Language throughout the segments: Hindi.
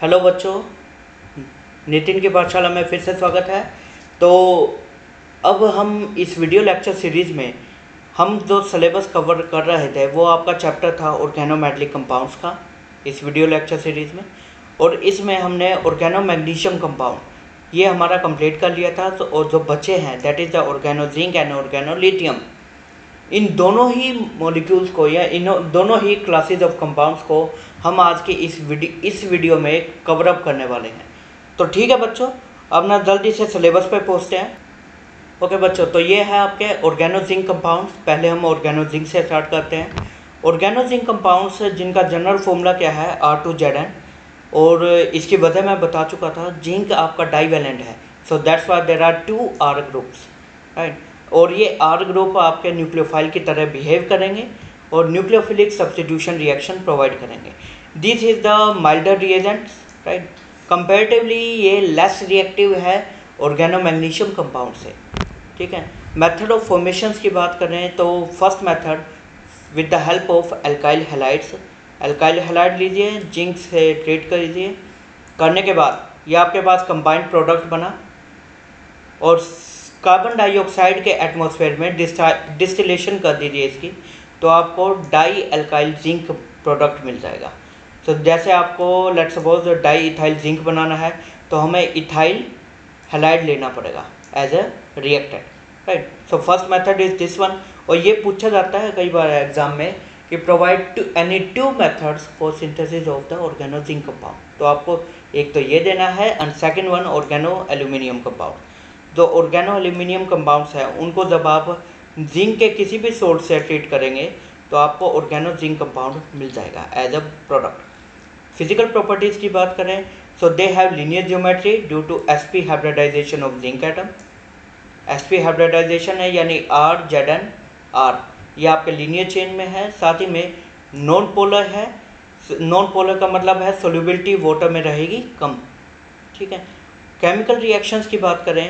हेलो बच्चों, नितिन की पाठशाला में फिर से स्वागत है। तो अब हम इस वीडियो लेक्चर सीरीज़ में हम जो सिलेबस कवर कर रहे थे वो आपका चैप्टर था ऑर्गेनोमेटेलिक कंपाउंड्स का इस वीडियो लेक्चर सीरीज़ में। और इसमें हमने ऑर्गेनो मैग्नीशियम कंपाउंड ये हमारा कंप्लीट कर लिया था। तो और जो बचे हैं that is the organo zinc and organo lithium. इन दोनों ही मॉलिक्यूल्स को या इन दोनों ही क्लासेस ऑफ कंपाउंड्स को हम आज के इस वीडियो में कवर अप करने वाले हैं। तो ठीक है बच्चों, अब ना जल्दी से सिलेबस पे पहुंचते हैं। ओके बच्चों, तो ये है आपके ऑर्गेनो जिंक कंपाउंड्स। पहले हम ऑर्गेनो जिंक से स्टार्ट करते हैं। ऑर्गेनो जिंक कंपाउंड्स जिनका जनरल फॉर्मूला क्या है R2Zn, और इसकी वजह मैं बता चुका था। जिंक आपका डाइवेलेंट है, so that's why there are 2 R groups, right. और ये R ग्रुप आपके न्यूक्लियोफाइल की तरह बिहेव करेंगे और न्यूक्लियोफिलिक सब्स्टिट्यूशन रिएक्शन प्रोवाइड करेंगे। This is the milder reagents, right. Comparatively ये लेस रिएक्टिव है ऑर्गेनो मैग्नीशियम कंपाउंड से, ठीक है। मेथड ऑफ फॉर्मेशंस की बात करें तो first method with the help of alkyl halides. Alkyl halide लीजिए, जिंक से ट्रीट कर लीजिए। करने के बाद ये आपके पास कंबाइंड प्रोडक्ट बना और कार्बन डाइऑक्साइड के एटमॉस्फेयर में डिस्टिलेशन कर दीजिए इसकी, तो आपको डाई एल्काइल जिंक प्रोडक्ट मिल जाएगा। तो जैसे आपको let suppose di ethyl zinc बनाना है तो हमें इथाइल हैलाइड लेना पड़ेगा as a reactant, right. So first method is this one. और ये पूछा जाता है कई बार एग्जाम में कि provide any 2 methods for synthesis of the organo zinc compound. तो आपको एक तो ये देना है and second one organo aluminium compound. जो ऑर्गेनो एल्यूमिनियम कंपाउंड्स हैं उनको जब आप जिंक के किसी भी सोर्स से ट्रीट करेंगे तो आपको ऑर्गेनो जिंक कंपाउंड मिल जाएगा as a product. Physical properties की बात करें so they have linear geometry due to sp hybridisation of zinc atom. sp hybridisation है यानी R-Zn-R, ये आपके लीनियर चेन में है। साथ ही में नॉन पोलर है। नॉन पोलर का मतलब है सोल्यूबिलिटी वाटर में रहेगी कम, ठीक है। केमिकल रिएक्शंस की बात करें,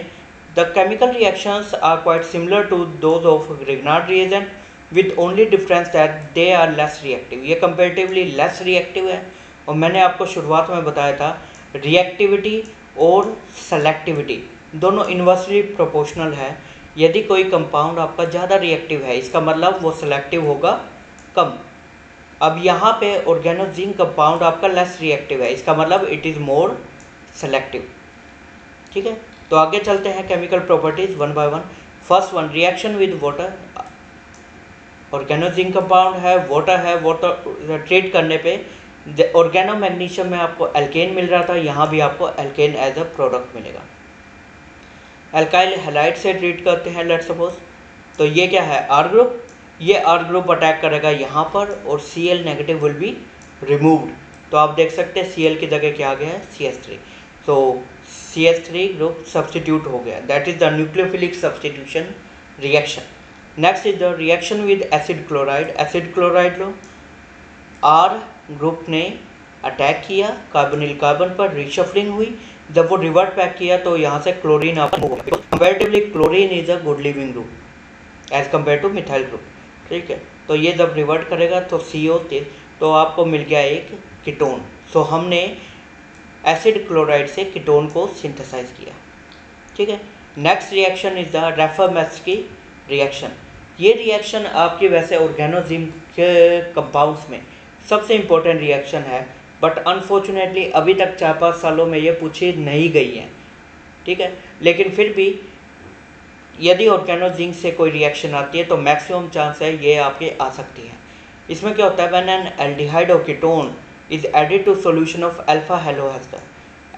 the chemical reactions are quite similar to those of Grignard reagent with only difference that they are less reactive। ये comparatively less reactive है। और मैंने आपको शुरुआत में बताया था रिएक्टिविटी और सेलेक्टिविटी दोनों इन्वर्सली प्रोपोर्शनल है। यदि कोई कंपाउंड आपका ज़्यादा रिएक्टिव है इसका मतलब वो सेलेक्टिव होगा कम। अब यहाँ पे ऑर्गेनो जिंक कंपाउंड आपका लेस रिएक्टिव है, इसका मतलब इट इज़ मोर सेलेक्टिव, ठीक है। तो आगे चलते हैं chemical properties one by one. First one reaction with water. Organo zinc compound है, वाटर ट्रीट करने पे ऑर्गेनो मैग्नीशियम में आपको एल्केन मिल रहा था, यहाँ भी आपको एल्केन एज अ प्रोडक्ट मिलेगा। एल्काइल हैलाइड से ट्रीट करते हैं लेट सपोज, तो ये क्या है R ग्रुप। ये R ग्रुप अटैक करेगा यहाँ पर और Cl negative will be removed. तो आप देख सकते हैं Cl की जगह क्या आ गया है CH3। तो CH3 ग्रुप सब्सटीट्यूट हो गया, that is the nucleophilic substitution reaction. Next is the reaction with acid chloride. Acid chloride low, R group ने अटैक किया कार्बोनिल कार्बन पर, रिशफलिंग हुई। जब वो रिवर्ट बैक किया तो यहाँ से क्लोरीन आप comparatively chlorine is a good leaving group as compare to methyl group, ठीक है। तो ये जब रिवर्ट करेगा तो CO तो आपको मिल गया एक कीटोन। सो हमने एसिड क्लोराइड से कीटोन को सिंथेसाइज किया, ठीक है। Next reaction is the Reformatsky reaction. ये रिएक्शन आपकी वैसे ऑर्गेनो जिंक के कंपाउंड्स में सबसे इम्पोर्टेंट रिएक्शन है, बट अनफॉर्चुनेटली अभी तक 4-5 सालों में ये पूछी नहीं गई है, ठीक है। लेकिन फिर भी यदि ऑर्गेनो जिंक से कोई रिएक्शन आती है तो मैक्सिमम चांस है ये आपके आ सकती है। इसमें क्या होता है, व्हेन एन एल्डिहाइड और ketone is added to solution of alpha halo ester.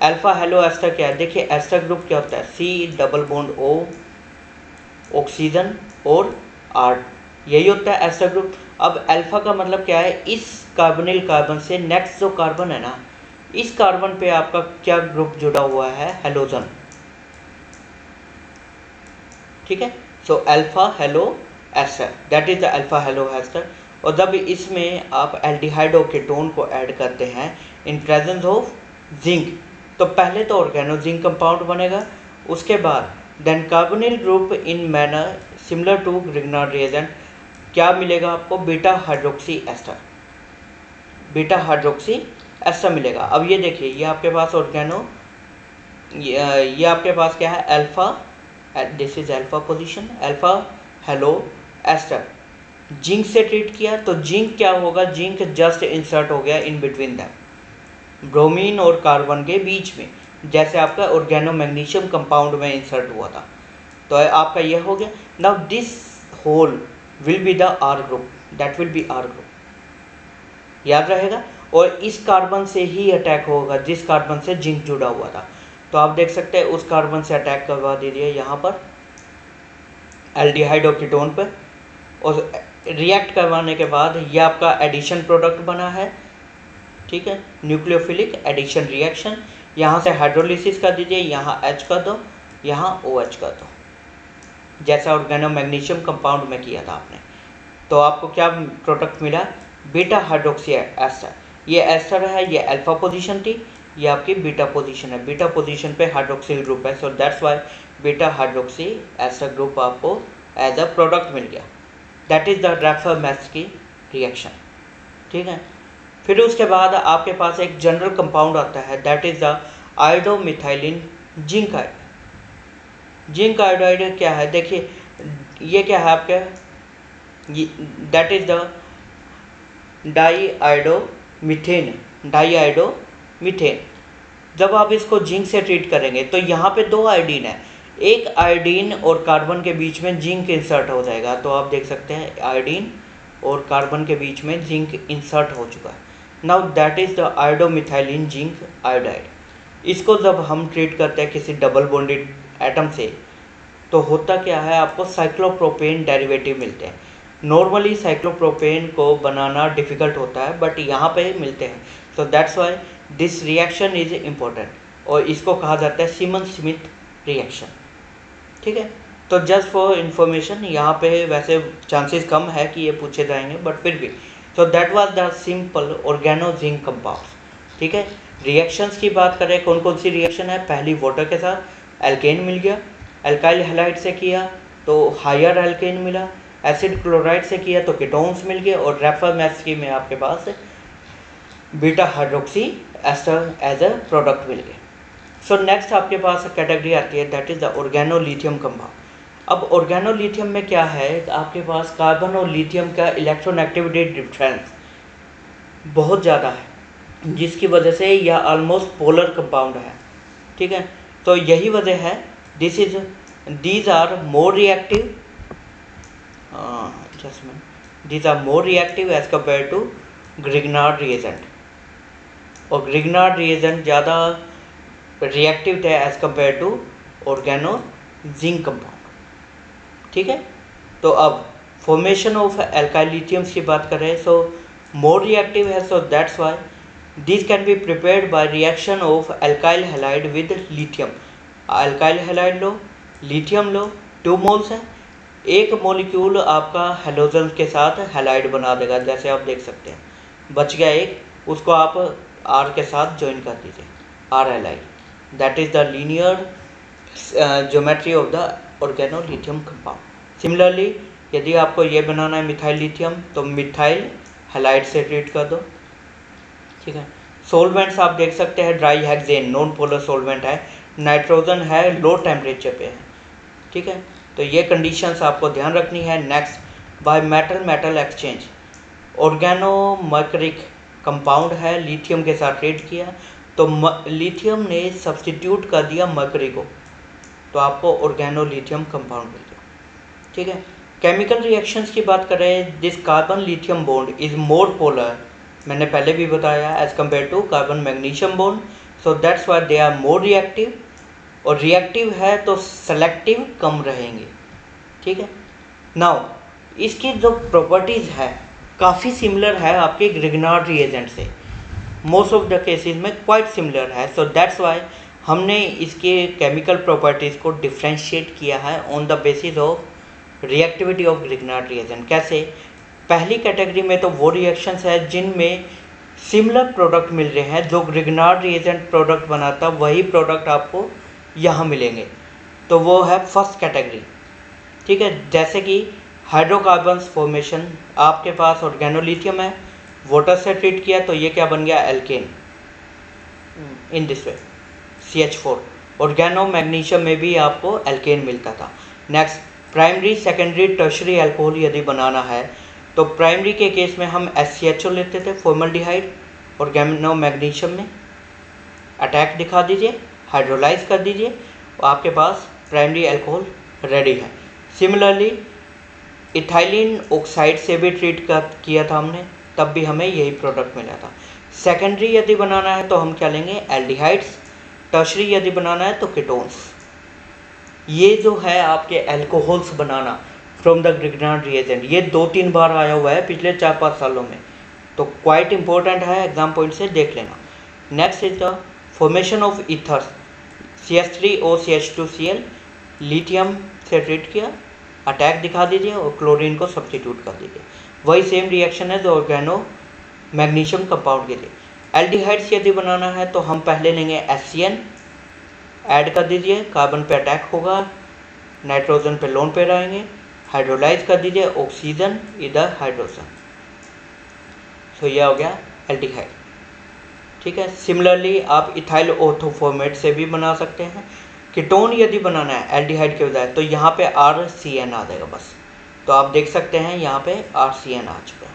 Alpha halo ester क्या है, देखिए एस्टर ग्रुप क्या होता है, C double bond O oxygen और R, यही होता है एस्टर ग्रुप। अब अल्फा का मतलब क्या है, इस कार्बोनिल कार्बन से नेक्स्ट जो कार्बन है ना, इस कार्बन पे आपका क्या ग्रुप जुड़ा हुआ है, हेलोजन, ठीक है। So alpha halo ester that is the alpha halo ester. और जब इसमें आप एल्डिहाइड और कीटोन को ऐड करते हैं इन प्रेजेंस ऑफ जिंक, तो पहले तो ऑर्गेनो जिंक कंपाउंड बनेगा, उसके बाद then carbonyl group in manner similar to Grignard reagent क्या मिलेगा आपको, beta hydroxy ester. Beta hydroxy ऐसा मिलेगा। अब ये देखिए, ये आपके पास ऑर्गेनो, ये आपके पास क्या है, alpha, this is alpha position, alpha halo ester. Zinc से ट्रीट किया तो जिंक क्या होगा, जिंक जस्ट इंसर्ट हो गया इन बिटवीन दैम, ब्रोमीन और कार्बन के बीच में, जैसे आपका ऑर्गेनो मैग्नीशियम कंपाउंड में इंसर्ट हुआ था। तो आपका यह हो गया। Now this whole will be the R group, that will be R group, याद रहेगा। और इस कार्बन से ही अटैक होगा जिस कार्बन से जिंक जुड़ा हुआ था। तो आप देख सकते हैं उस कार्बन से अटैक करवा दीजिए यहाँ पर एल्डिहाइड और कीटोन पर, और रिएक्ट करवाने के बाद ये आपका एडिशन प्रोडक्ट बना है, ठीक है, न्यूक्लियोफिलिक एडिशन रिएक्शन। यहाँ से हाइड्रोलिसिस कर दीजिए, यहाँ H कर दो, यहाँ OH कर दो, जैसा ऑर्गेनो मैग्नीशियम कंपाउंड में किया था आपने। तो आपको क्या प्रोडक्ट मिला, बीटा हाइड्रोक्सी एस्टर। ये एस्टर है, ये अल्फा पोजीशन थी, ये आपकी बीटा पोजीशन है, बीटा पोजीशन पे हाइड्रोक्सिल ग्रुप है। So that's why beta hydroxy ester group आपको एज अ प्रोडक्ट मिल गया। दैट इज़ द रैफर-मैक्स की रिएक्शन, ठीक है। फिर उसके बाद आपके पास एक जनरल कंपाउंड आता है, that is the iodomethylene zinc iodide. Zinc iodide क्या है, देखिए ये क्या है आपका, that is the diiodomethane, diiodomethane. जब आप इसको जिंक से ट्रीट करेंगे तो यहाँ पे दो आयोडीन है, एक आयोडीन और कार्बन के बीच में जिंक इंसर्ट हो जाएगा। तो आप देख सकते हैं आयोडीन और कार्बन के बीच में जिंक इंसर्ट हो चुका है। Now that is the iodomethylene zinc iodide. इसको जब हम ट्रीट करते हैं किसी डबल बॉन्डेड एटम से, तो होता क्या है, आपको साइक्लोप्रोपेन डेरिवेटिव मिलते हैं। नॉर्मली साइक्लोप्रोपेन को बनाना डिफ़िकल्ट होता है, बट यहाँ पे मिलते हैं। सो that's why this reaction is important, और इसको कहा जाता है सिमन स्मिथ रिएक्शन, ठीक है। तो जस्ट फॉर इंफॉर्मेशन, यहाँ पे वैसे चांसेस कम है कि ये पूछे जाएंगे, बट फिर भी। So that was the simple organo zinc compound, ठीक है। रिएक्शंस की बात करें, कौन कौन सी रिएक्शन है, पहली वाटर के साथ एल्केन मिल गया, एल्काइल हैलाइड से किया तो हायर एल्केन मिला, एसिड क्लोराइड से किया तो कीटोन्स मिल गए, और रैफर-मैक्स की में आपके पास beta hydroxy ester as a product मिल गए। सो नेक्स्ट आपके पास कैटेगरी आती है, that is the organo lithium compound. अब ऑर्गेनो लिथियम में क्या है, आपके पास कार्बन और लिथियम का इलेक्ट्रोनेगेटिविटी डिफरेंस बहुत ज़्यादा है, जिसकी वजह से यह ऑलमोस्ट पोलर कंपाउंड है, ठीक है। तो यही वजह है, these are more reactive, these are more reactive as compared to Grignard reagent, और Grignard reagent ज़्यादा रिएक्टिव थे as compare to organo zinc compound, ठीक है। तो अब फॉर्मेशन ऑफ एल्काइल लिथियम्स की बात करें, सो मोर रिएक्टिव है, so that's why this can be prepared by reaction of alkyl halide with lithium. Alkyl halide low, lithium low, 2 moles है, एक मॉलिक्यूल आपका हेलोजन के साथ हैलाइड बना देगा, जैसे आप देख सकते हैं, बच गया एक, उसको आप R के साथ ज्वाइन कर दीजिए, R halide. That is the linear geometry of the organo lithium compound. Similarly यदि आपको ये बनाना है मिथाइल लिथियम, तो मिथाइल हैलाइड से ट्रीट कर दो, ठीक है। सोलवेंट्स आप देख सकते हैं, dry hexane non polar solvent है, नाइट्रोजन है, लो टेम्परेचर पे है, ठीक है। तो ये कंडीशंस आपको ध्यान रखनी है। Next, by metal metal exchange, organo mercuric compound है, लिथियम के साथ ट्रीट किया तो लिथियम ने सब्सटीट्यूट कर दिया मर्करी को, तो आपको ऑर्गेनो लिथियम कंपाउंड मिल गया, ठीक है। केमिकल रिएक्शंस की बात करें, this carbon lithium bond is more polar, मैंने पहले भी बताया, as compare to carbon magnesium bond. So that's why they are more reactive, और रिएक्टिव है तो सेलेक्टिव कम रहेंगे, ठीक है। नाउ इसकी जो प्रॉपर्टीज़ है काफ़ी सिमिलर है आपके ग्रिग्नार्ड रिएजेंट से, मोस्ट ऑफ द केसेस में क्वाइट सिमिलर है। सो दैट्स वाई हमने इसके केमिकल प्रॉपर्टीज़ को डिफ्रेंशिएट किया है on the basis of reactivity of Grignard reagent. कैसे, पहली कैटेगरी में तो वो रिएक्शंस है जिनमें सिमिलर प्रोडक्ट मिल रहे हैं, जो ग्रिग्नार्ड रिएजेंट प्रोडक्ट बनाता वही प्रोडक्ट आपको यहाँ मिलेंगे, तो वो है फर्स्ट कैटेगरी, ठीक है। जैसे कि हाइड्रोकार्बन्स फॉर्मेशन, आपके पास ऑर्गेनो लिथियम है, वाटर से ट्रीट किया तो ये क्या बन गया, alkane, in this way CH4। Organo magnesium में भी आपको एल्केन मिलता था। Next, primary secondary tertiary alcohol यदि बनाना है तो प्राइमरी के केस में हम SCHO लेते थे, फॉर्मल्डिहाइड। ऑर्गेनो मैग्नीशियम में अटैक दिखा दीजिए, हाइड्रोलाइज कर दीजिए, आपके पास प्राइमरी एल्कोहल रेडी है। सिमिलरली इथाइलिन ऑक्साइड से भी ट्रीट किया था हमने, तब भी हमें यही प्रोडक्ट मिला था। सेकेंडरी यदि बनाना है तो हम क्या लेंगे, एल्डिहाइड्स। टर्शरी यदि बनाना है तो कीटोन्स। ये जो है आपके alcohols banana from the Grignard reagent, ये 2-3 बार आया हुआ है पिछले 4-5 सालों में, तो क्वाइट इंपॉर्टेंट है, एग्जाम पॉइंट से देख लेना। Next is the formation of ethers, CH3OCH2Cl, lithium से ट्रीट किया, अटैक दिखा दीजिए और क्लोरीन को सब्स्टिट्यूट कर दीजिए। वही सेम रिएक्शन है जो ऑर्गेनो मैग्नीशियम कंपाउंड के लिए। एल्डिहाइड्स यदि बनाना है तो हम पहले लेंगे HCN, ऐड कर दीजिए, कार्बन पे अटैक होगा, नाइट्रोजन पे लोन पे रहेंगे, हाइड्रोलाइज कर दीजिए, ऑक्सीजन इधर हाइड्रोजन, सो यह हो गया एल्डिहाइड। ठीक है। सिमिलरली आप इथाइल ऑर्थोफॉर्मेट से भी बना सकते हैं। कीटोन यदि बनाना है एल्डिहाइड के बजाय तो यहाँ पे RCN आ जाएगा बस, तो आप देख सकते हैं यहाँ पे RCN आ चुका है।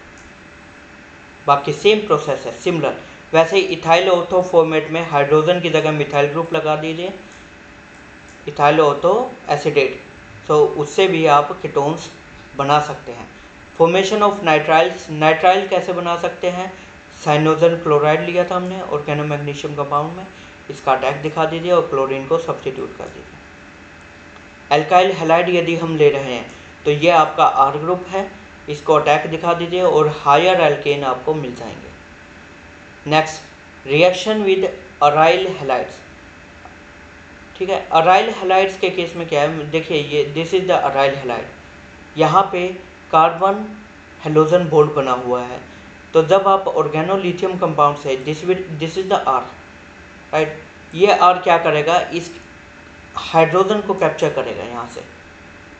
बाकी सेम प्रोसेस है, सिमिलर। वैसे ही इथाइल ऑर्थो फॉर्मेट में हाइड्रोजन की जगह मिथाइल ग्रुप लगा दीजिए, इथाइल ऑर्थो एसिडेट, सो उससे भी आप कीटोन्स बना सकते हैं। फॉर्मेशन ऑफ नाइट्राइल्स, नाइट्राइल कैसे बना सकते हैं, साइनोजन क्लोराइड लिया था हमने ऑर्गेनो मैग्नीशियम कंपाउंड में, इसका अटैक दिखा दीजिए और क्लोरीन को सब्स्टिट्यूट कर दीजिए। एल्काइल हैलाइड यदि हम ले रहे हैं तो ये आपका R ग्रुप है, इसको अटैक दिखा दीजिए और हायर एल्केन आपको मिल जाएंगे। Next, reaction with aryl halides. ठीक है, अराइल हैलाइड्स के केस में क्या है, देखिए ये this is the aryl halide, यहाँ पे कार्बन हेलोजन बॉन्ड बना हुआ है, तो जब आप ऑर्गेनोलिथियम कंपाउंड से this is the R, right, ये R क्या करेगा, इस हाइड्रोजन को कैप्चर करेगा यहाँ से,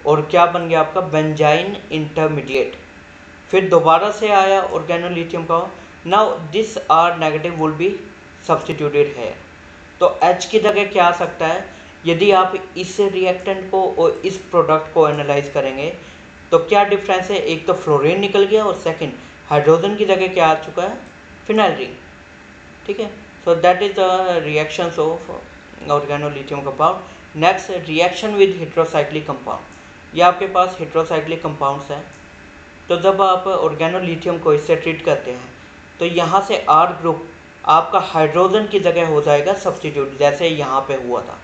और क्या बन गया आपका बेंजाइन इंटरमीडिएट। फिर दोबारा से आया ऑर्गेनोलिथियम का, now this R negative will be substituted है, तो H की जगह क्या आ सकता है, यदि आप इस रिएक्टेंट को और इस प्रोडक्ट को एनालाइज करेंगे तो क्या डिफरेंस है, एक तो फ्लोरीन निकल गया और सेकंड हाइड्रोजन की जगह क्या आ चुका है, फिनाइल रिंग। ठीक है, so that is the reactions of organolithium compound. Next, reaction with heterocyclic compound, ये आपके पास हेट्रोसाइक्लिक कंपाउंड्स हैं, तो जब आप ऑर्गेनोलिथियम को इससे ट्रीट करते हैं तो यहाँ से R ग्रुप आपका हाइड्रोजन की जगह हो जाएगा सब्स्टिट्यूट, जैसे यहाँ पे हुआ था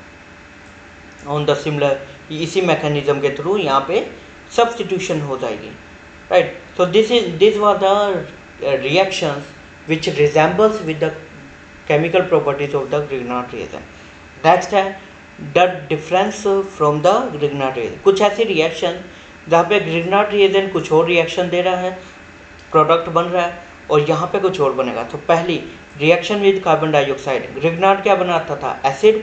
ऑन द सिमिलर, इसी मैकेनिज्म के थ्रू यहाँ पे सब्स्टिट्यूशन हो जाएगी, right. So this was the reactions which resembles with the chemical properties of the Grignard reagent. Next है the difference from the Grignard reagent. कुछ ऐसी रिएक्शन जहाँ पे ग्रिग्नार्ड रिएजेंट कुछ और रिएक्शन दे रहा है, प्रोडक्ट बन रहा है, और यहाँ पे कुछ और बनेगा। तो पहली reaction with carbon dioxide, Grignard क्या बनाता था, एसिड,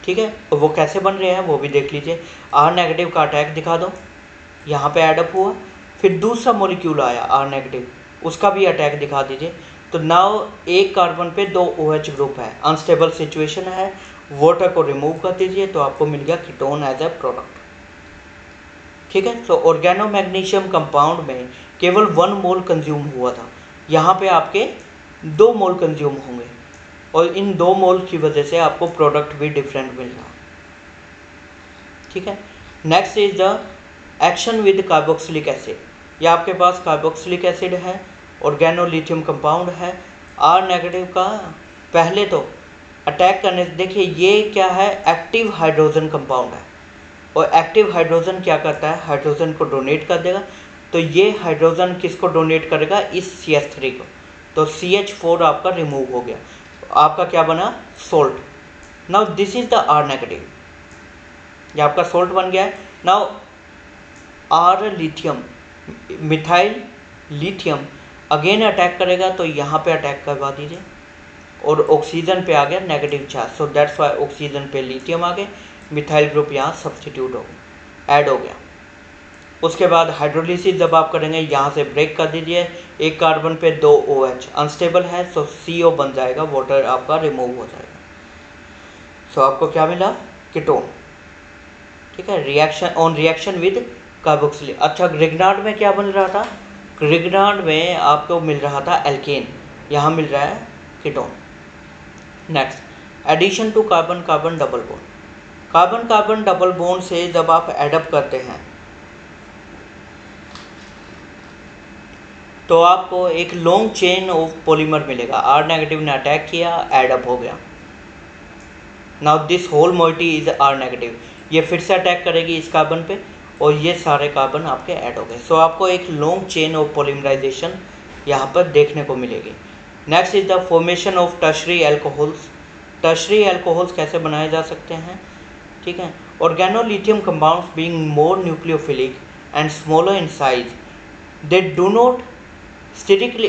ठीक है, और वो कैसे बन रहे हैं वो भी देख लीजिए। R नेगेटिव का अटैक दिखा दो, यहाँ पे एडअप हुआ, फिर दूसरा मॉलिक्यूल आया R नेगेटिव, उसका भी अटैक दिखा दीजिए। तो नाउ एक कार्बन पे 2 OH ग्रुप है, अनस्टेबल सिचुएशन है, वाटर को रिमूव कर दीजिए तो आपको मिल गया कीटोन एज ए प्रोडक्ट। ठीक है, सो ऑर्गेनो मैग्नीशियम कंपाउंड में केवल 1 मोल कंज्यूम हुआ था, यहाँ पे आपके 2 मोल कंज्यूम होंगे, और इन 2 मोल की वजह से आपको प्रोडक्ट भी डिफरेंट मिल रहा। ठीक है, next is the action with carboxylic acid, ये आपके पास कार्बोक्सिलिक एसिड है, ऑर्गेनोलिथियम कंपाउंड है, R नेगेटिव का पहले तो अटैक करने से, देखिए ये क्या है, एक्टिव हाइड्रोजन कंपाउंड है, और एक्टिव हाइड्रोजन क्या करता है, हाइड्रोजन को डोनेट कर देगा, तो ये हाइड्रोजन किसको डोनेट करेगा, इस CH3 को, तो CH4 आपका रिमूव हो गया, आपका क्या बना, salt. Now this is the R negative, ये आपका सोल्ट बन गया है। Now R lithium, methyl lithium again attack करेगा, तो यहाँ पे अटैक करवा दीजिए, और ऑक्सीजन पे आ गया negative charge, so that's Y oxygen पे लिथियम आ गए, मिथाइल ग्रुप यहाँ सब्स्टिट्यूट हो गया, ऐड हो गया। उसके बाद हाइड्रोलिसिस जब आप करेंगे यहाँ से ब्रेक कर दीजिए, एक कार्बन पे 2 OH अनस्टेबल है, सो CO बन जाएगा, वाटर आपका रिमूव हो जाएगा। सो आपको क्या मिला? कीटोन। ठीक है, रिएक्शन विद कार्बोक्सिलिक। अच्छा, ग्रिग्नार्ड में क्या बन रहा था? ग्रिग्नार्ड में आपको मिल रहा था एल्केन, यहाँ मिल रहा है ketone. Next, addition to carbon carbon double bond. Carbon carbon double bond से जब आप एडअप करते हैं तो आपको एक लॉन्ग चेन ऑफ पॉलीमर मिलेगा। R नेगेटिव ने अटैक किया, एडअप हो गया। Now this whole moiety is R negative, ये फिर से अटैक करेगी इस कार्बन पे और ये सारे कार्बन आपके ऐड हो गए। सो आपको एक लॉन्ग चेन ऑफ पॉलीमराइजेशन यहाँ पर देखने को मिलेगी। Next is the formation of tertiary alcohols. Tertiary alcohols कैसे बनाए जा सकते हैं? ठीक है, organolithium compounds being more nucleophilic and smaller in size, they do not statically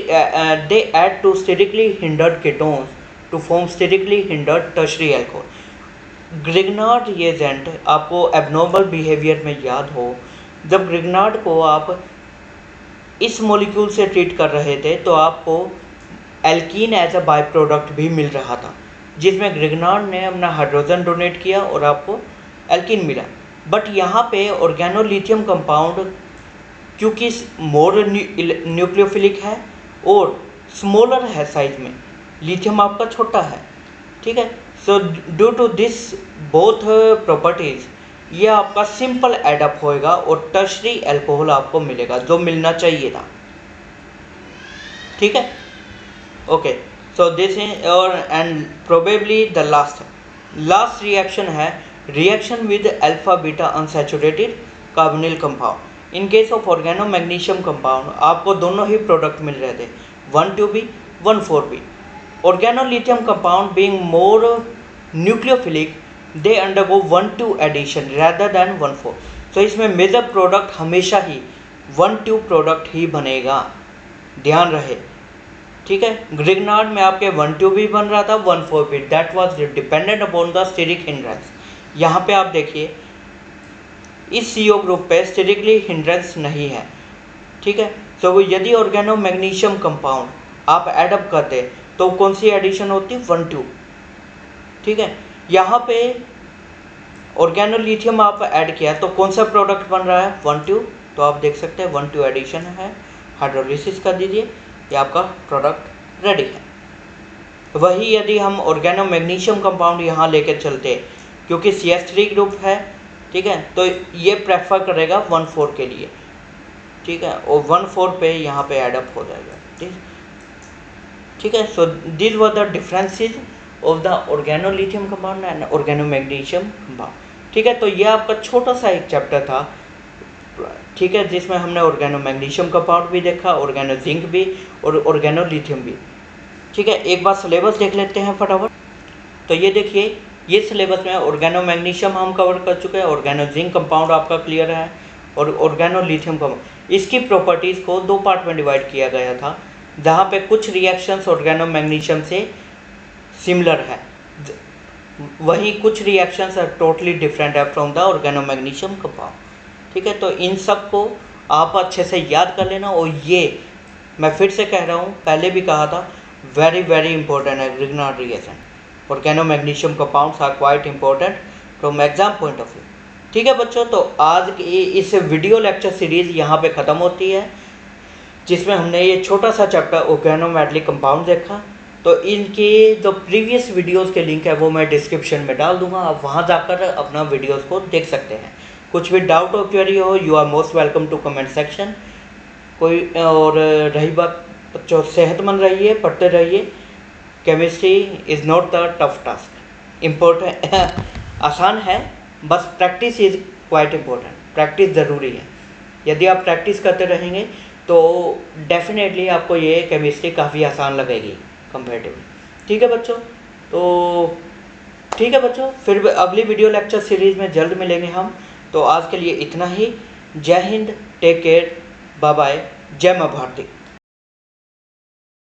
they add to statically hindered ketones to form statically hindered tertiary alcohol. Grignard reagent आपको एबनॉर्मल बिहेवियर में याद हो, जब ग्रिग्नार्ड को आप इस मॉलिक्यूल से ट्रीट कर रहे थे तो आपको alkene as a by product भी मिल रहा था, जिसमें ग्रिग्नार्ड ने अपना हाइड्रोजन डोनेट किया और आपको एल्कीन मिला। बट यहाँ पे ऑर्गेनोलिथियम कंपाउंड क्योंकि मोर न्यूक्लियोफिलिक है और स्मॉलर है साइज में, लिथियम आपका छोटा है। ठीक है, so due to this both properties ये आपका सिंपल एडअप होएगा और टर्शरी एल्कोहल आपको मिलेगा जो मिलना चाहिए था। ठीक है, ओके, सो दिस इज और and probably the last reaction है reaction with alpha beta unsaturated carbonyl compound. In case of organo magnesium compound आपको दोनों ही प्रोडक्ट मिल रहे थे, 1,2B 1,4B। Organolithium compound being more nucleophilic they undergo 1,2 addition rather than 1,4। तो इसमें मेजर प्रोडक्ट हमेशा ही 1,2 प्रोडक्ट ही बनेगा, ध्यान रहे। ठीक है, ग्रिग्नार्ड में आपके 1,2B बन रहा था, 1,4B, that was dependent upon the steric hindrance. यहाँ पे आप देखिए इस CO ग्रुप पे स्टेरिकली हिंड्रेंस नहीं है। ठीक है, तो यदि ऑर्गेनो मैग्नीशियम कंपाउंड आप एडअप करते तो कौन सी एडिशन होती? 1,2। ठीक है, यहाँ पे ऑर्गेनोलिथियम आप ऐड किया तो कौन सा प्रोडक्ट बन रहा है? 1,2। तो आप देख सकते हैं 1,2 एडिशन है, हाइड्रोलिसिस कर दीजिए, ये आपका प्रोडक्ट रेडी है। वही यदि हम ऑर्गेनो मैग्नीशियम कंपाउंड यहाँ लेकर चलते क्योंकि CH3 ग्रुप है, ठीक है, तो ये प्रेफर करेगा 1,4 के लिए। ठीक है, और 1,4 पे यहाँ पे एडअप हो जाएगा। ठीक है, so this were the differences of the organolithium compound and organo magnesium compound. ठीक है, तो ये आपका छोटा सा एक चैप्टर था, ठीक है, जिसमें हमने ऑर्गेनो मैग्नीशियम कंपाउंड भी देखा, ऑर्गेनो जिंक भी और ऑर्गेनो लिथियम भी। ठीक है, एक बार सिलेबस देख लेते हैं फटाफट। तो ये देखिए, ये सिलेबस में ऑर्गेनो मैग्नीशियम हम कवर कर चुके हैं, ऑर्गेनो जिंक कंपाउंड आपका क्लियर है और ऑर्गेनो लिथियम कंपाउंड। इसकी प्रॉपर्टीज़ को 2 पार्ट में डिवाइड किया गया था, जहाँ पे कुछ रिएक्शंस ऑर्गेनो मैग्नीशियम से सिमिलर है, वहीं कुछ रिएक्शंस आर टोटली डिफरेंट है from the organo magnesium compound. ठीक है, तो इन सब को आप अच्छे से याद कर लेना। और ये मैं फिर से कह रहा हूँ, पहले भी कहा था, वेरी वेरी इंपॉर्टेंट है Grignard reaction. Organo magnesium compounds are quite important from exam point of view. ठीक है बच्चों, तो आज की इस वीडियो लेक्चर सीरीज़ यहाँ पे ख़त्म होती है, जिसमें हमने ये छोटा सा चैप्टर ऑर्गेनोमेटेलिक कंपाउंड देखा। तो इनके जो प्रीवियस वीडियोस के लिंक है वो मैं डिस्क्रिप्शन में डाल दूंगा, आप वहाँ जाकर अपना वीडियोस को देख सकते हैं। कुछ भी डाउट और क्वेरी हो, you are most welcome to comment section. कोई और रही बात बच्चों, सेहतमंद रहिए, पढ़ते रहिए। Chemistry is not the tough task, important आसान है, बस practice is quite important. Practice ज़रूरी है, यदि आप प्रैक्टिस करते रहेंगे तो डेफिनेटली आपको ये केमिस्ट्री काफ़ी आसान लगेगी कंपेरेटिवली। ठीक है बच्चों, तो ठीक है बच्चों, फिर अगली वीडियो लेक्चर सीरीज़ में जल्द मिलेंगे हम। तो आज के लिए इतना ही। जय हिंद, टेक केयर, बाय बाय, जय माँ भारती।